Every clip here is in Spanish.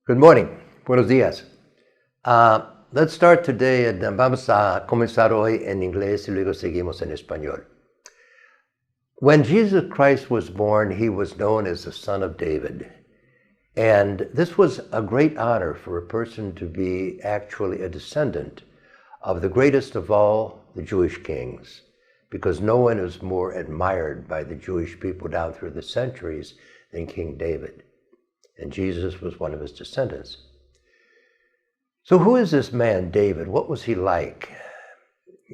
Good morning. Buenos días. Let's start today and vamos a comenzar hoy en inglés y luego seguimos en español. When Jesus Christ was born, he was known as the Son of David. And this was a great honor for a person to be actually a descendant of the greatest of all the Jewish kings, because no one is more admired by the Jewish people down through the centuries than King David. And Jesus was one of his descendants. So who is this man, David? What was he like?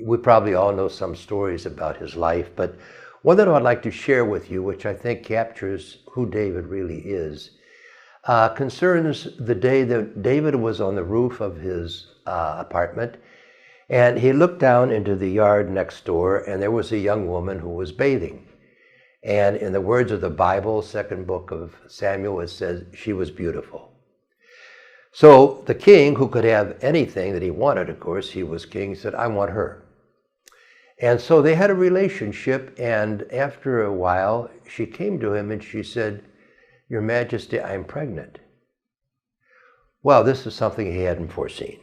We probably all know some stories about his life, but one that I'd like to share with you, which I think captures who David really is, concerns the day that David was on the roof of his apartment, and he looked down into the yard next door, and there was a young woman who was bathing. And in the words of the Bible, second book of Samuel, it says she was beautiful. So the king, who could have anything that he wanted, of course, he was king, said, I want her. And so they had a relationship, and after a while, she came to him and she said, Your Majesty, I'm pregnant. Well, this is something he hadn't foreseen.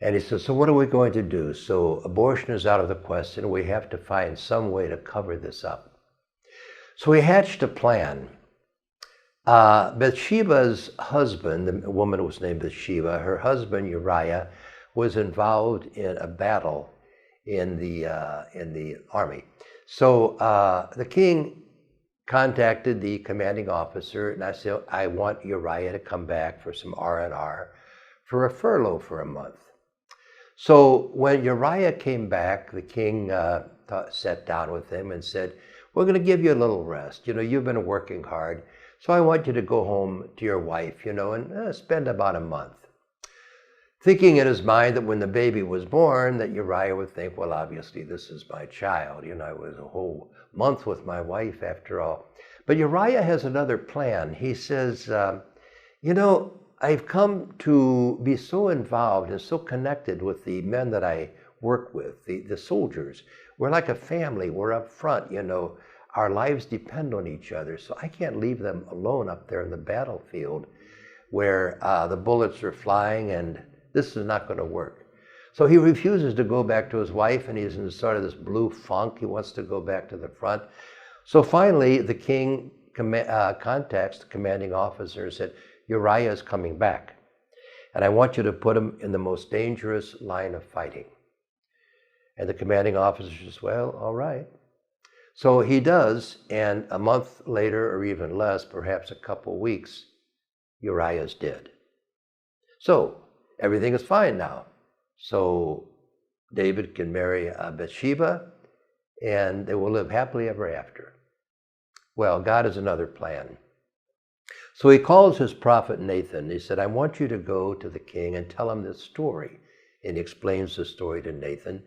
And he said, so what are we going to do? So abortion is out of the question. We have to find some way to cover this up. So he hatched a plan. Bathsheba's husband, the woman was named Bathsheba, her husband Uriah was involved in a battle in the army. So the king contacted the commanding officer, and I said, I want Uriah to come back for some R&R for a furlough for a month. So when Uriah came back, the king sat down with him and said, we're going to give you a little rest. You've been working hard, so I want you to go home to your wife, and spend about a month. Thinking in his mind that when the baby was born, that Uriah would think, well, obviously this is my child. I was a whole month with my wife after all. But Uriah has another plan. He says, I've come to be so involved and so connected with the men that I work with, the soldiers. We're like a family. We're up front, Our lives depend on each other, so I can't leave them alone up there in the battlefield where the bullets are flying, and this is not going to work. So he refuses to go back to his wife, and he's in sort of this blue funk. He wants to go back to the front. So finally, the king contacts the commanding officer and said, Uriah is coming back, and I want you to put him in the most dangerous line of fighting. And the commanding officer says, well, all right. So he does, and a month later, or even less, perhaps a couple weeks, Uriah's dead. So everything is fine now. So David can marry Bathsheba, and they will live happily ever after. Well, God has another plan. So he calls his prophet Nathan. He said, I want you to go to the king and tell him this story. And he explains the story to Nathan.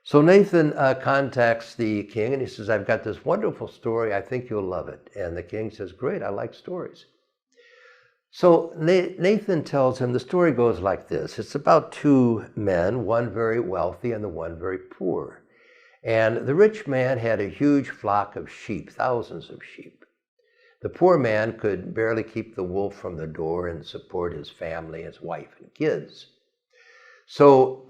So Nathan contacts the king, and he says, I've got this wonderful story. I think you'll love it. And the king says, great, I like stories. So Nathan tells him, the story goes like this. It's about two men, one very wealthy and the one very poor. And the rich man had a huge flock of sheep, thousands of sheep. The poor man could barely keep the wolf from the door and support his family, his wife and kids. So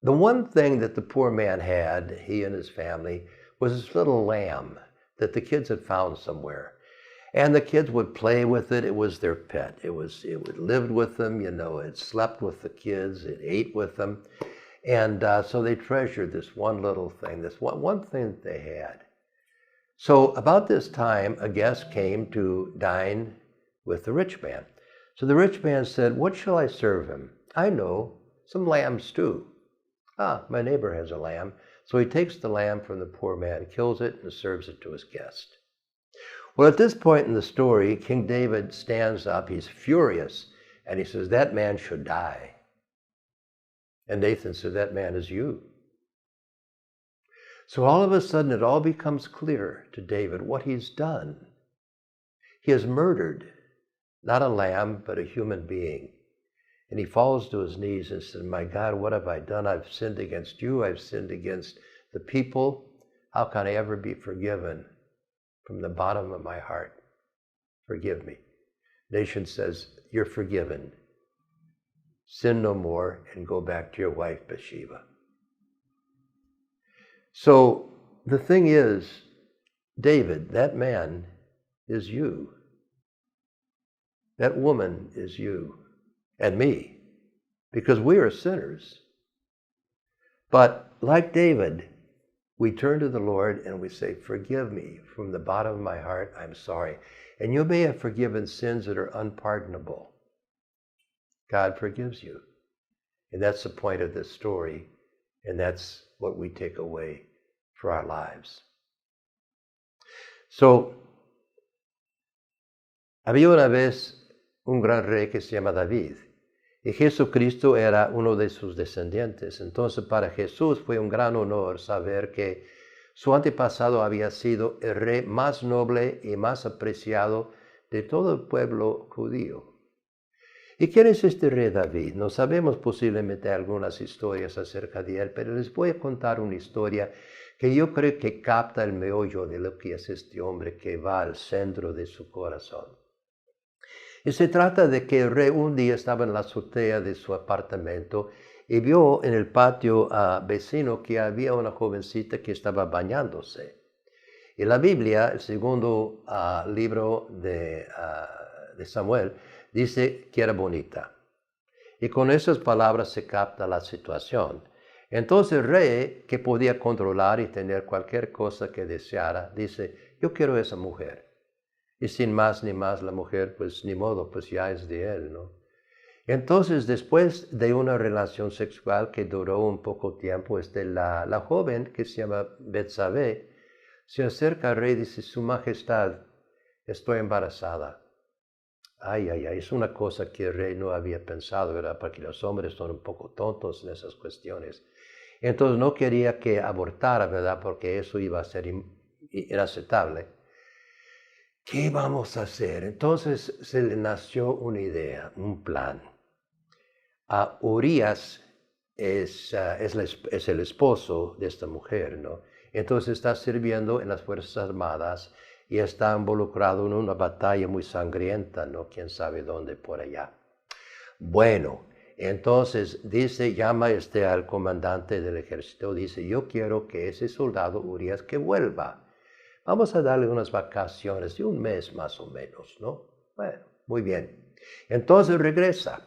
the one thing that the poor man had, he and his family, was this little lamb that the kids had found somewhere. And the kids would play with it. It was their pet. It lived with them, it slept with the kids, it ate with them. And so they treasured this one little thing, this one thing that they had. So about this time, a guest came to dine with the rich man. So the rich man said, what shall I serve him? I know, some lamb stew. My neighbor has a lamb. So he takes the lamb from the poor man, kills it, and serves it to his guest. Well, at this point in the story, King David stands up. He's furious, and he says, that man should die. And Nathan said, that man is you. So all of a sudden, it all becomes clear to David what he's done. He has murdered, not a lamb, but a human being. And he falls to his knees and says, my God, what have I done? I've sinned against you. I've sinned against the people. How can I ever be forgiven? From the bottom of my heart, forgive me. nation says, you're forgiven. Sin no more and go back to your wife Bathsheba. So the thing is, David, that man is you. That woman is you and me, because we are sinners. But like David, we turn to the Lord and we say, forgive me from the bottom of my heart, I'm sorry. And you may have forgiven sins that are unpardonable. God forgives you. And that's the point of this story. And that's what we take away for our lives. So, había una vez un gran rey que se llama David. Y Jesucristo era uno de sus descendientes. Entonces para Jesús fue un gran honor saber que su antepasado había sido el rey más noble y más apreciado de todo el pueblo judío. ¿Y quién es este rey David? No sabemos posiblemente algunas historias acerca de él, pero les voy a contar una historia que yo creo que capta el meollo de lo que es este hombre que va al centro de su corazón. Y se trata de que el rey un día estaba en la azotea de su apartamento y vio en el patio vecino que había una jovencita que estaba bañándose. Y la Biblia, el segundo libro de Samuel, dice que era bonita. Y con esas palabras se capta la situación. Entonces el rey, que podía controlar y tener cualquier cosa que deseara, dice, yo quiero esa mujer. Y sin más ni más la mujer, pues ni modo, pues ya es de él, ¿no? Entonces, después de una relación sexual que duró un poco tiempo, la joven, que se llama Betsabé, se acerca al rey y dice, Su Majestad, estoy embarazada. Ay, es una cosa que el rey no había pensado, ¿verdad? Porque los hombres son un poco tontos en esas cuestiones. Entonces no quería que abortara, ¿verdad? Porque eso iba a ser inaceptable. ¿Qué vamos a hacer? Entonces se le nació una idea, un plan. Urías es el esposo de esta mujer, ¿no? Entonces está sirviendo en las Fuerzas Armadas y está involucrado en una batalla muy sangrienta, ¿no? Quién sabe dónde por allá. Bueno, entonces llama al comandante del ejército, dice, yo quiero que ese soldado Urías que vuelva. Vamos a darle unas vacaciones de un mes más o menos, ¿no? Bueno, muy bien. Entonces regresa.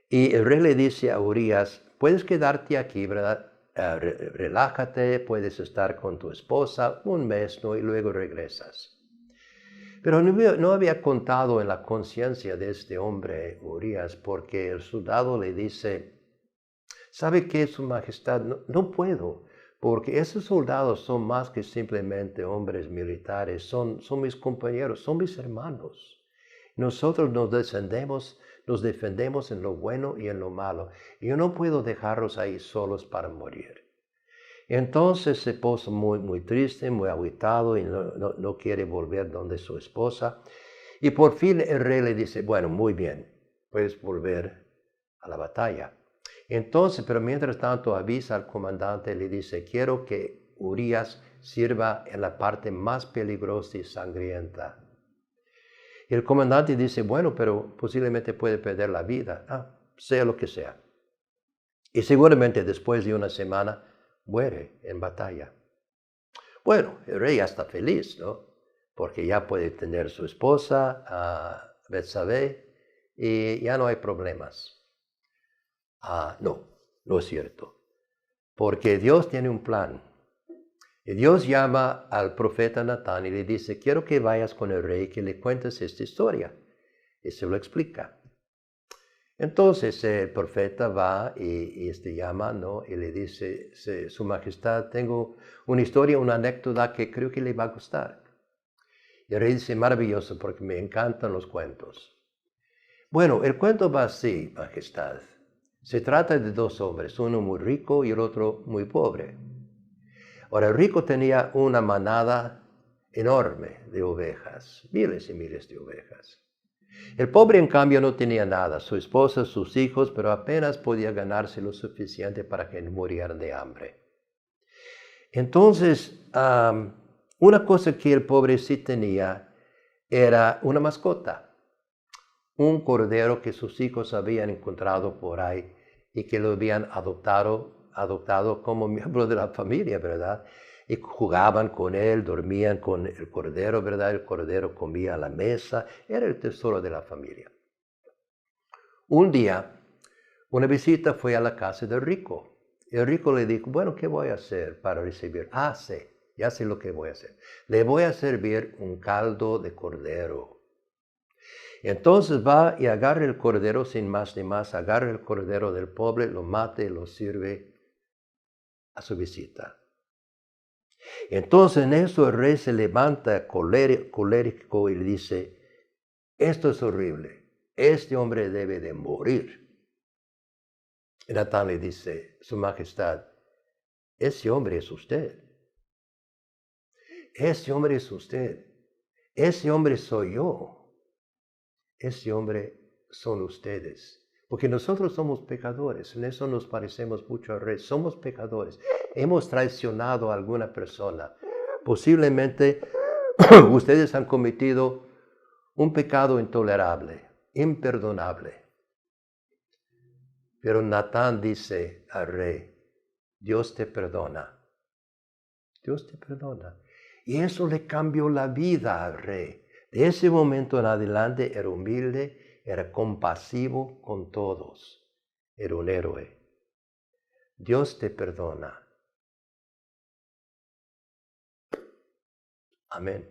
Y el rey le dice a Urías, puedes quedarte aquí, ¿verdad? Relájate, puedes estar con tu esposa un mes, ¿no? Y luego regresas. Pero no había contado en la conciencia de este hombre, Urías, porque el soldado le dice, ¿sabe qué, Su Majestad? No puedo. Porque esos soldados son más que simplemente hombres militares, son mis compañeros, son mis hermanos. Nosotros nos defendemos en lo bueno y en lo malo. Y yo no puedo dejarlos ahí solos para morir. Entonces se puso muy triste, muy agüitado y no quiere volver donde su esposa. Y por fin el rey le dice, bueno, muy bien, puedes volver a la batalla. Entonces, pero mientras tanto avisa al comandante y le dice, quiero que Urías sirva en la parte más peligrosa y sangrienta. Y el comandante dice, bueno, pero posiblemente puede perder la vida, sea lo que sea. Y seguramente después de una semana muere en batalla. Bueno, el rey ya está feliz, ¿no? Porque ya puede tener su esposa, Betsabé, y ya no hay problemas. No es cierto. Porque Dios tiene un plan. Y Dios llama al profeta Natán y le dice, quiero que vayas con el rey, que le cuentes esta historia. Y se lo explica. Entonces el profeta va y llama, ¿no? Y le dice, Su Majestad, tengo una historia, una anécdota que creo que le va a gustar. Y el rey dice, maravilloso, porque me encantan los cuentos. Bueno, el cuento va así, Majestad. Se trata de dos hombres, uno muy rico y el otro muy pobre. Ahora, el rico tenía una manada enorme de ovejas, miles y miles de ovejas. El pobre, en cambio, no tenía nada, su esposa, sus hijos, pero apenas podía ganarse lo suficiente para que no murieran de hambre. Entonces, una cosa que el pobre sí tenía era una mascota. un cordero que sus hijos habían encontrado por ahí y que lo habían adoptado como miembro de la familia, ¿verdad? Y jugaban con él, dormían con el cordero, ¿verdad? El cordero comía a la mesa, era el tesoro de la familia. Un día, una visita fue a la casa del rico. El rico le dijo, bueno, ¿qué voy a hacer para recibir? Ya sé lo que voy a hacer. Le voy a servir un caldo de cordero. Entonces va y agarra el cordero sin más ni más, agarra el cordero del pobre, lo mata y lo sirve a su visita. Entonces en eso el rey se levanta colérico y le dice, esto es horrible, este hombre debe de morir. Y Natán le dice, Su Majestad, ese hombre es usted. Ese hombre es usted. Ese hombre soy yo. Ese hombre son ustedes. Porque nosotros somos pecadores. En eso nos parecemos mucho al rey. Somos pecadores. Hemos traicionado a alguna persona. Posiblemente ustedes han cometido un pecado intolerable, imperdonable. Pero Natán dice al rey, Dios te perdona. Dios te perdona. Y eso le cambió la vida al rey. De ese momento en adelante era humilde, era compasivo con todos. Era un héroe. Dios te perdona. Amén.